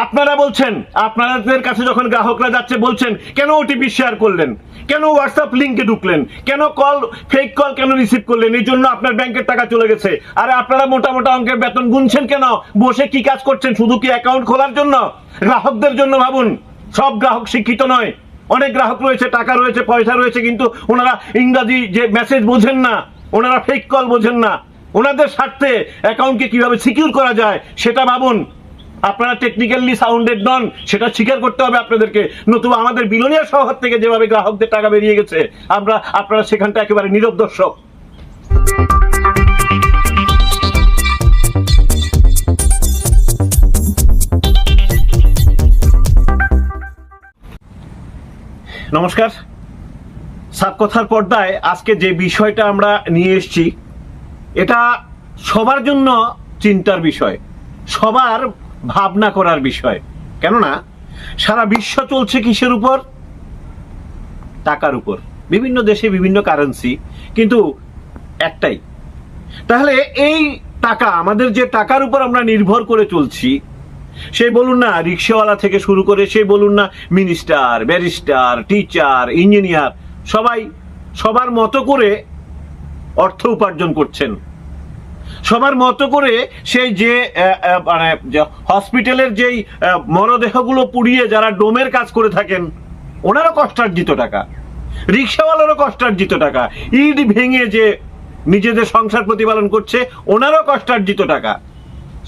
আপনারা বলছেন, আপনাদের কাছে যখন গ্রাহকরা যাচ্ছে বলছেন কেন ওটিপি শেয়ার করলেন, কেন হোয়াটসঅ্যাপ লিঙ্কে ঢুকলেন, কেন কল ফেক কল কেন রিসিভ করলেন, এই জন্য আপনার ব্যাংকের টাকা চলে গেছে। আরে আপনারা মোটা মোটা অঙ্কের বেতন গুনছেন কেন? বসে কি কাজ করছেন? শুধু কি অ্যাকাউন্ট খোলার জন্য? গ্রাহকদের জন্য ভাবুন। সব গ্রাহক শিক্ষিত নয়, অনেক গ্রাহক রয়েছে, টাকা রয়েছে, পয়সা রয়েছে, কিন্তু ওনারা ইংরাজি যে মেসেজ বোঝেন না, ওনারা ফেক কল বোঝেন না। ওনাদের স্বার্থে অ্যাকাউন্টকে কিভাবে সিকিউর করা যায় সেটা ভাবুন। আপনারা টেকনিক্যালি সাউন্ডেড নন, সেটা স্বীকার করতে হবে আপনাদেরকে। নতুবা আমাদের বিলোনিয়া শহর থেকে যেভাবে গ্রাহকদের টাকা বেরিয়ে গেছে, আপনারা সেখানটা একেবারে নীরব দর্শক। নমস্কার। সাতকথার পর্দায় আজকে যে বিষয়টা আমরা নিয়ে এসেছি, এটা সবার জন্য চিন্তার বিষয়, সবার ভাবনা করার বিষয়। কেননা সারা বিশ্ব চলছে কিসের উপর? টাকার উপর। বিভিন্ন দেশে বিভিন্ন কারেন্সি, কিন্তু একটাই। তাহলে এই টাকা, আমাদের যে টাকার উপর আমরা নির্ভর করে চলছি, সেই বলুন না রিক্সাওয়ালা থেকে শুরু করে, সেই বলুন না মিনিস্টার, ব্যারিস্টার, টিচার, ইঞ্জিনিয়ার, সবাই সবার মতো করে অর্থ উপার্জন করছেন। সবার মতো করে সেই যে মানে হসপিটালের যেই মরদেহগুলো পুড়িয়ে যারা ডোমের কাজ করে থাকেন, ওনারও কষ্টার্জিত টাকা, রিক্সাওয়ালারও কষ্টার্জিত টাকা, ইট ভেঙে যে নিজেদের সংসার প্রতিপালন করছে, ওনারও কষ্টার্জিত টাকা।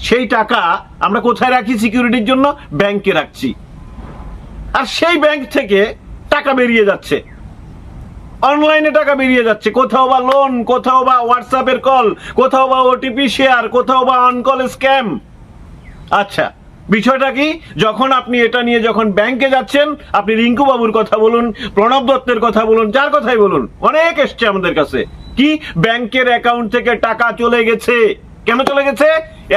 সেই টাকা আমরা কোথায় রাখি? সিকিউরিটির জন্য ব্যাংকে রাখছি। আর সেই ব্যাংক থেকে টাকা বেরিয়ে যাচ্ছে, অনলাইনে টাকা বেরিয়ে যাচ্ছে, কোথাও বা লোন, কোথাও বা হোয়াটসঅ্যাপের কল, কোথাও বা ওটিপি শেয়ার, কোথাও বা অনকল স্ক্যাম। আচ্ছা, বিষয়টা কি? যখন আপনি এটা নিয়ে যখন ব্যাংকে যাচ্ছেন, আপনি রিঙ্কু বাবুর কথা বলুন, প্রণব দত্তের কথা বলুন, যার কথাই বলুন, অনেক এসছে আমাদের কাছে কি ব্যাংকের অ্যাকাউন্ট থেকে টাকা চলে গেছে। কেন চলে গেছে?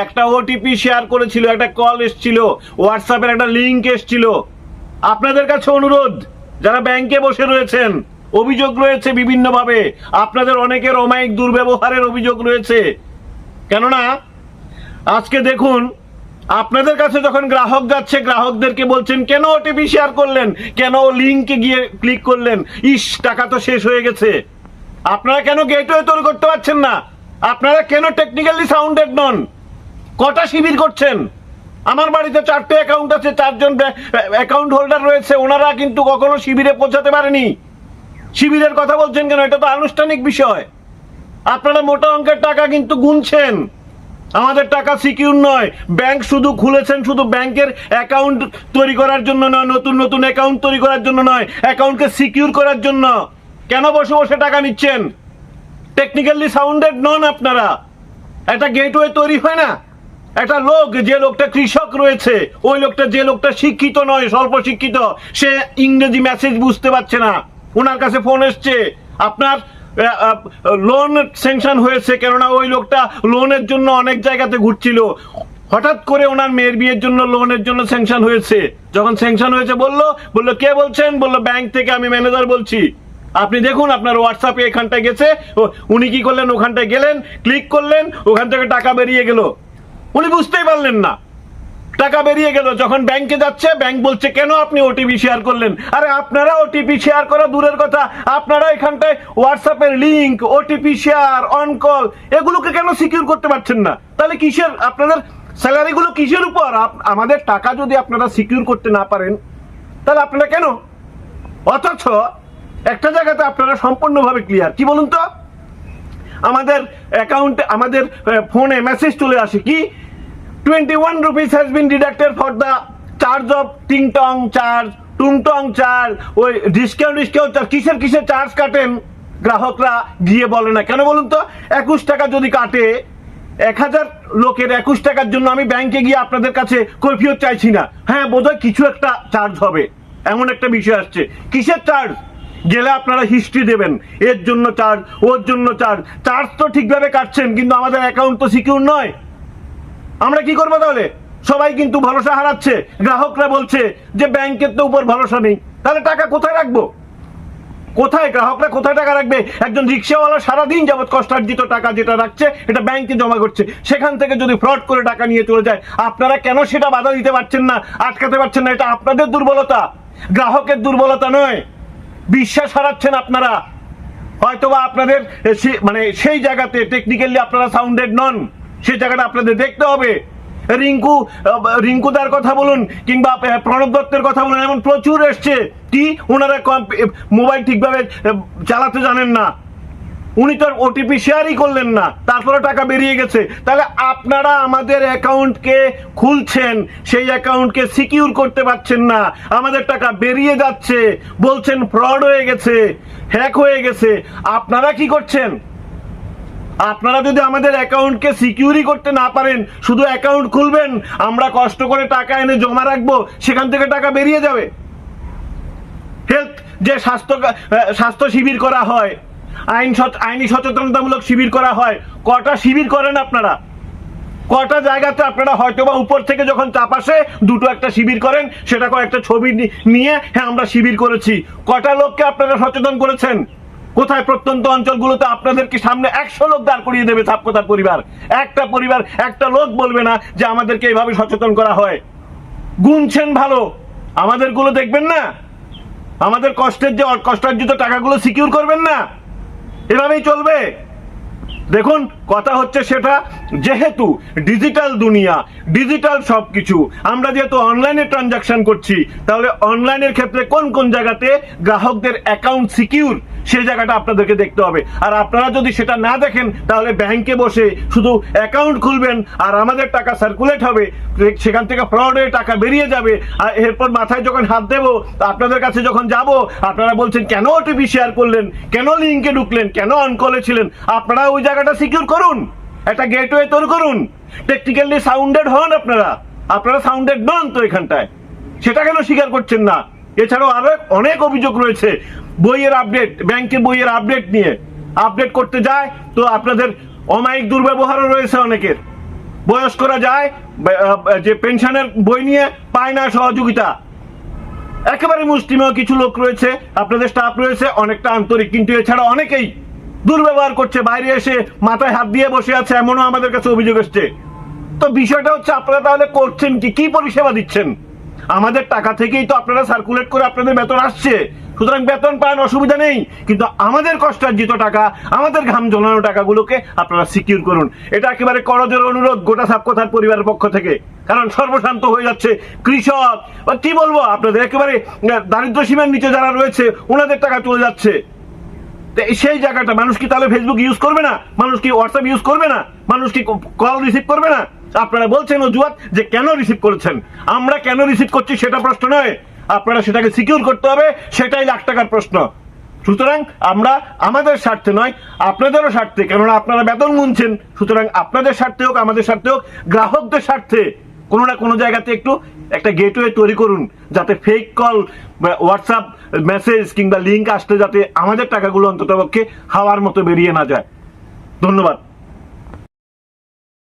একটা ওটিপি শেয়ার করেছিল, একটা কল এসছিল, হোয়াটসঅ্যাপের একটা লিঙ্ক এসছিল। আপনাদের কাছে অনুরোধ, যারা ব্যাংকে বসে রয়েছেন, অভিযোগ রয়েছে বিভিন্নভাবে, আপনাদের অনেকের অমায়িক দুর্ব্যবহারের অভিযোগ রয়েছে। কেননা আজকে দেখুন, আপনাদের কাছে যখন গ্রাহক যাচ্ছে, গ্রাহকদেরকে বলছেন কেন ওটিপি শেয়ার করলেন, কেন লিঙ্কে গিয়ে ক্লিক করলেন, ইস টাকা তো শেষ হয়ে গেছে। আপনারা কেন গেটওয়ে তৈরি করতে পারছেন না? আপনারা কেন টেকনিক্যালি সাউন্ডেড নন? কটা শিবির করছেন? আমার বাড়িতে 4টে অ্যাকাউন্ট আছে, 4জন অ্যাকাউন্ট হোল্ডার রয়েছে, ওনারা কিন্তু কখনো শিবিরে পৌঁছাতে পারেনি। শিবিরের কথা বলছেন কেন? এটা তো আনুষ্ঠানিক বিষয়। আপনারা মোটা অঙ্কের টাকা কিন্তু গুনছেন। আমাদের টাকা সিকিউর নয়। ব্যাংক শুধু খুলেছেন শুধু ব্যাংকের অ্যাকাউন্ট তৈরি করার জন্য নয়, নতুন নতুন অ্যাকাউন্ট তৈরি করার জন্য নয়, অ্যাকাউন্টকে সিকিউর করার জন্য। কেন বসে বসে টাকা নিচ্ছেন? টেকনিক্যালি সাউন্ডেড নন আপনারা। একটা গেটওয়ে তৈরি হয় না? একটা লোক, যে লোকটা কৃষক রয়েছে, ওই লোকটা, যে লোকটা শিক্ষিত নয়, স্বল্প শিক্ষিত, সে ইংরেজি মেসেজ বুঝতে পারছে না, ওনার কাছে ফোন এসছে, আপনার লোন স্যাংশন হয়েছে, কেননা ওই লোকটা লোনের জন্য অনেক জায়গাতে ঘুরছিল, হঠাৎ করে ওনার মেয়ের বিয়ের জন্য লোনের জন্য স্যাংশন হয়েছে। যখন স্যাংশন হয়েছে বললো কে বলছেন? বললো ব্যাংক থেকে, আমি ম্যানেজার বলছি। আপনি দেখুন, আপনার হোয়াটসঅ্যাপে এখানটায় গেছে, উনি কি করলেন? ওখানটায় গেলেন, ক্লিক করলেন, ওখান থেকে টাকা বেরিয়ে গেল। উনি বুঝতেই পারলেন না, টাকা বেরিয়ে গেল। যখন ব্যাংকে যাচ্ছে, ব্যাংক বলছে কেন আপনি ওটিপি শেয়ার করলেন? আরে আপনারা ওটিপি শেয়ার করা দূরের কথা, আপনারা এখানটায় হোয়াটসঅ্যাপের link, OTP share, on call, এগুলোকে কেন সিকিউর করতে পারছেন না? তাহলে কিসের আপনাদের স্যালারিগুলো কিসের উপর? আমাদের টাকা যদি আপনারা সিকিউর করতে না পারেন, তাহলে আপনারা কেন? অথচ একটা জায়গাতে আপনারা সম্পূর্ণভাবে ক্লিয়ার। কি বলুন তো? আমাদের অ্যাকাউন্টে, আমাদের ফোনে মেসেজ চলে আসে কি, 21 rupees has been deducted for the charge of টিংটং চার্জ, টুংটং চার্জ, ওই ডিসকাউন্ট চার্জ, কিসের চার্জ কাটেন? গ্রাহকরা গিয়ে বলে না। কেন বলুন তো? 21 টাকা যদি কাটে, 1000 লোকের 21 টাকার জন্য আমি ব্যাংকে গিয়ে আপনাদের কাছে কৈফিয়ত চাইছি না। হ্যাঁ, বোধহয় কিছু একটা চার্জ হবে, এমন একটা বিষয় আসছে। কিসের চার্জ? গেলে আপনারা হিস্ট্রি দেবেন, এর জন্য চার্জ, ওর জন্য চার্জ। চার্জ তো ঠিকভাবে কাটছেন, কিন্তু আমাদের অ্যাকাউন্ট তো সিকিউর নয়। আমরা কি করবো তাহলে? সবাই কিন্তু ভরসা হারাচ্ছে। গ্রাহকরা বলছে যে ব্যাংকের তো উপর ভরসা নেই, তাহলে টাকা কোথায় রাখবো? কোথায় গ্রাহকরা কোথায় টাকা রাখবে? একজন রিক্সাওয়ালা সারাদিন যাবত কষ্টার্জিত টাকা যেটা রাখছে এটা ব্যাংকে জমা করছে, সেখান থেকে যদি ফ্রড করে টাকা নিয়ে চলে যায়, আপনারা কেন সেটা বাধা দিতে পারছেন না, আটকাতে পারছেন না? এটা আপনাদের দুর্বলতা, গ্রাহকের দুর্বলতা নয়। বিশ্বাস হারাচ্ছেন আপনারা। হয়তোবা আপনাদের মানে সেই জায়গাতে টেকনিক্যালি আপনারা সাউন্ডেড নন, সেই জায়গাটা আপনাদের দেখতে হবে। রিঙ্কুদার কথা বলুন কিংবা প্রণব দত্তের কথা বলুন, এমন প্রচুর এসছে কি ওনারা মোবাইল ঠিকভাবে চালাতে জানেন না, উনি তো ওটিপি শেয়ারই করলেন না, তারপরে টাকা বেরিয়ে গেছে। তাহলে আপনারা আমাদের অ্যাকাউন্টকে খুলছেন, সেই অ্যাকাউন্টকে সিকিউর করতে পারছেন না, আমাদের টাকা বেরিয়ে যাচ্ছে, বলছেন ফ্রড হয়ে গেছে, হ্যাক হয়ে গেছে। আপনারা কি করছেন? আপনারা যদি আমাদের অ্যাকাউন্টকে সিকিউরই করতে না পারেন, শুধু অ্যাকাউন্ট খুলবেন, আমরা কষ্ট করে টাকা এনে জমা রাখবো, সেখান থেকে টাকা বেরিয়ে যাবে। হেলথ যে স্বাস্থ্য শিবির করা হয়, আইনি সচেতনতামূলক শিবির করা হয়, কটা শিবির করেন আপনারা? কটা জায়গাতে আপনারা হয়তোবা উপর থেকে যখন চাপ আসে দুটো একটা শিবির করেন, সেটা কয়েকটা ছবি নিয়ে হ্যাঁ আমরা শিবির করেছি। কটা লোককে আপনারা সচেতন করেছেন? কোথায়? প্রত্যন্ত অঞ্চলগুলোতে আপনাদেরকে সামনে 100 লোক দাঁড় করিয়ে দেবে সাপকোথার পরিবার, একটা পরিবার একটা লোক বলবে না যে আমাদেরকে এইভাবে সচেতন করা হয়। গুনছেন ভালো, আমাদেরগুলো দেখবেন না? আমাদের কষ্টার্জিত টাকাগুলো সিকিউর করবেন না? এভাবেই চলবে। দেখুন, কথা হচ্ছে সেটা, যেহেতু ডিজিটাল দুনিয়া, ডিজিটাল সবকিছু, আমরা যেহেতু অনলাইনে ট্রানজাকশন করছি, তাহলে অনলাইনের ক্ষেত্রে কোন কোন জায়গাতে গ্রাহকদের অ্যাকাউন্ট সিকিউর সেই জায়গাটা আপনাদেরকে দেখতে হবে। আর আপনারা যদি সেটা না দেখেন, তাহলে ব্যাংকে বসে শুধু অ্যাকাউন্ট খুলবেন আর আমাদের টাকা সার্কুলেট হবে, সেখান থেকে ফ্রড হয়ে টাকা বেরিয়ে যাবে। আর এরপর মাথায় যখন হাত দেবো, আপনাদের কাছে যখন যাব, আপনারা বলছেন কেন ওটিপি শেয়ার করলেন, কেন লিঙ্কে ঢুকলেন, কেন অন কলে ছিলেন? আপনারা ওই জায়গাটা সিকিউর করুন, একটা গেটওয়ে তৈরি করুন, টেকনিক্যালি সাউন্ডেড হন। আপনারা সাউন্ডেড নন তো এখানটায়, সেটা কেন স্বীকার করছেন না? এছাড়াও আরো অনেক অভিযোগ রয়েছে বইয়ের আপডেট, ব্যাংকের বইয়ের আপডেট নিয়ে। আপডেট করতে যায় তো আপনাদের অমায়িক দুর্ব্যবহারও রয়েছে অনেকের। বয়স্করা যায় যে পেনশনের বই নিয়ে পায় না সহযোগিতা। একেবারে মুষ্টিমেয় কিছু লোক রয়েছে, আপনাদের স্টাফ রয়েছে অনেকটা আন্তরিক, কিন্তু এছাড়া অনেকেই দুর্ব্যবহার করছে, বাইরে এসে মাথায় হাত দিয়ে বসে আছে, এমনও আমাদের কাছে অভিযোগ এসছে। তো বিষয়টা হচ্ছে আপনারা তাহলে করছেন কি পরিষেবা দিচ্ছেন? আমাদের টাকা থেকেই তো আপনারা সার্কুলেট করে আপনাদের বেতন আসছে, সুতরাং বেতন পান, অসুবিধা নেই, কিন্তু আমাদের কষ্টার্জিত টাকা, আমাদের ঘাম ঝরানো টাকাগুলোকে আপনারা সিকিউর করুন। এটা একেবারে করজোড়ে অনুরোধ গোটা সাপকোথার পরিবারের পক্ষ থেকে। কারণ সর্বশান্ত হয়ে যাচ্ছে কৃষক, কি বলবো আপনাদের, একেবারে দারিদ্র সীমার নিচে যারা রয়েছে ওনাদের টাকা চলে যাচ্ছে। সেই জায়গাটা মানুষ কি তাহলে ফেসবুক ইউজ করবে না? মানুষ কি হোয়াটসঅ্যাপ ইউজ করবে না? মানুষ কি কল রিসিভ করবে না? আপনারা বলছেন অজুহাত যে কেন রিসিভ করেছেন, আমরা কেন রিসিভ করছি সেটা প্রশ্ন নয়, আপনারা সেটাকে সিকিউর করতে হবে, সেটাই লাখ টাকার প্রশ্ন। সুতরাং আমরা আমাদের স্বার্থে নয়, আপনাদেরও স্বার্থে, কেননা আপনারা বেতন গুনছেন, সুতরাং আপনাদের স্বার্থে হোক, আমাদের স্বার্থে হোক, গ্রাহকদের স্বার্থে কোনো না কোনো জায়গাতে একটু একটা গেটওয়ে তৈরি করুন, যাতে ফেক কল, হোয়াটসঅ্যাপ মেসেজ কিংবা লিঙ্ক আসলে যাতে আমাদের টাকাগুলো অন্ততপক্ষে হাওয়ার মতো বেরিয়ে না যায়। ধন্যবাদ।